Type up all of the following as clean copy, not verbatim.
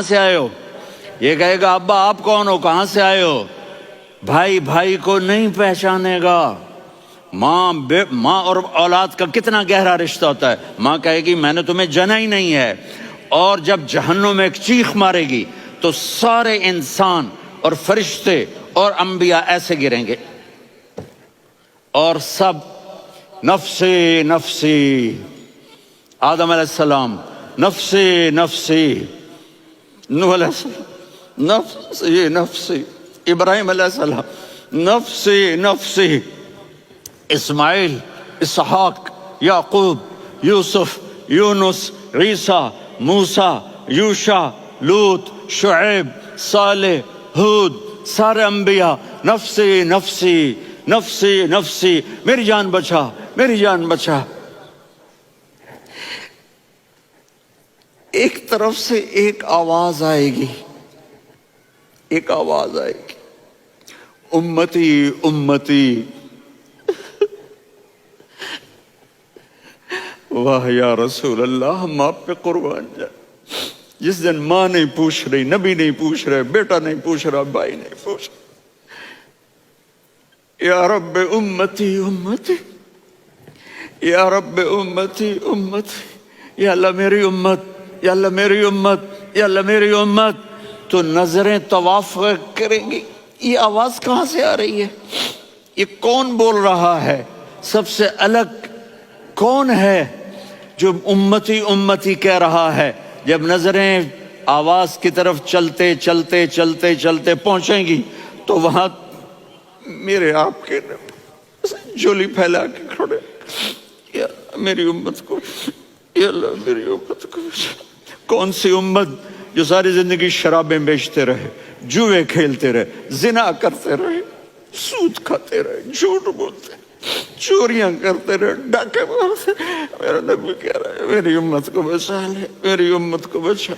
سے آئے ہو؟ یہ کہے گا ابا آپ کون ہو، کہاں سے آئے ہو؟ بھائی بھائی کو نہیں پہچانے گا۔ ماں اور اولاد کا کتنا گہرا رشتہ ہوتا ہے۔ ماں کہے گی میں نے تمہیں جنا ہی نہیں ہے، اور جب جہنم میں ایک چیخ مارے گی تو سارے انسان اور فرشتے اور انبیاء ایسے گریں گے، اور سب نفسی نفسی، آدم علیہ السلام نفسی نفسی، نوح علیہ السلام نفسی نفسی، ابراہیم علیہ السلام نفسی نفسی، اسماعیل، اسحاق، یعقوب، یوسف، یونس، عیسیٰ، موسیٰ، یوشع، لوط، شعیب، صالح، ہود، سارے انبیاء نفسی نفسی نفسی نفسی، میری جان بچا میری جان بچا۔ ایک طرف سے ایک آواز آئے گی، ایک آواز آئے گی، امتی امتی۔ واہ یا رسول اللہ، ہم آپ پہ قربان جائیں۔ جس دن ماں نہیں پوچھ رہی، نبی نہیں پوچھ رہے، بیٹا نہیں پوچھ رہا، بھائی نہیں پوچھ رہا، یا رب امتی امتی، یا رب امتی امتی، یا اللہ میری امت، یا اللہ میری امت، یا اللہ میری امت۔ تو نظریں طواف کریں گی، یہ آواز کہاں سے آ رہی ہے؟ یہ کون بول رہا ہے؟ سب سے الگ کون ہے جو امتی امتی کہہ رہا ہے؟ جب نظریں آواز کی طرف چلتے چلتے چلتے چلتے پہنچیں گی تو وہاں میرے آپ کے جولی پھیلا کے کھڑے، یا میری امت کو، یا اللہ میری امت کو۔ کون سی امت جو ساری زندگی شرابیں بیچتے رہے، جوئے کھیلتے رہے، زنا کرتے رہے، سود کھاتے رہے، جھوٹ بولتے، چوریاں کرتے رہے، ڈاکے مارتے رہے۔ میرا نبی کہہ رہا ہے میری امت کو بچا لے، میری امت کو بچا۔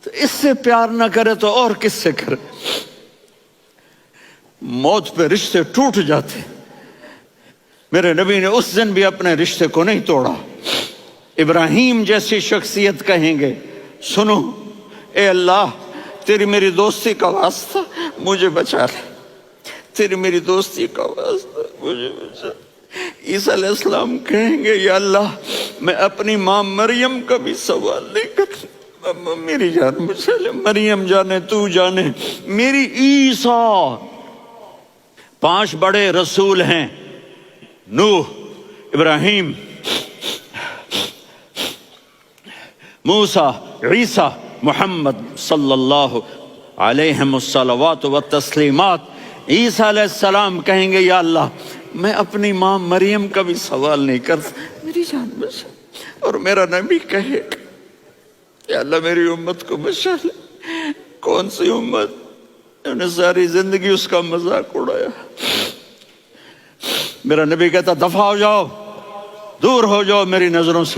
تو اس سے پیار نہ کرے تو اور کس سے کرے؟ موت پہ رشتے ٹوٹ جاتے، میرے نبی نے اس دن بھی اپنے رشتے کو نہیں توڑا۔ ابراہیم جیسی شخصیت کہیں گے سنو اے اللہ تیری میری دوستی کا واسطہ مجھے بچا لے، تیری میری دوستی کا واسطہ مجھے بچا۔ عیسیٰ علیہ السلام کہیں گے یا اللہ میں اپنی ماں مریم کا بھی سوال نہیں کرتا، میری جان بچا لے، مریم جانے تو جانے میری عیسیٰ۔ 5 بڑے رسول ہیں، نوح، ابراہیم، موسیٰ، عیسیٰ، محمد صلی اللہ علیہ الصلوات والتسلیمات۔ عیسیٰ علیہ السلام کہیں گے یا اللہ میں اپنی ماں مریم کا بھی سوال نہیں کرتا، میری جان بچا۔ اور میرا نبی کہے یا اللہ میری امت کو بچا لے۔ کون سی امت؟ انہوں نے ساری زندگی اس کا مذاق اڑایا۔ میرا نبی کہتا دفع ہو جاؤ، دور ہو جاؤ میری نظروں سے۔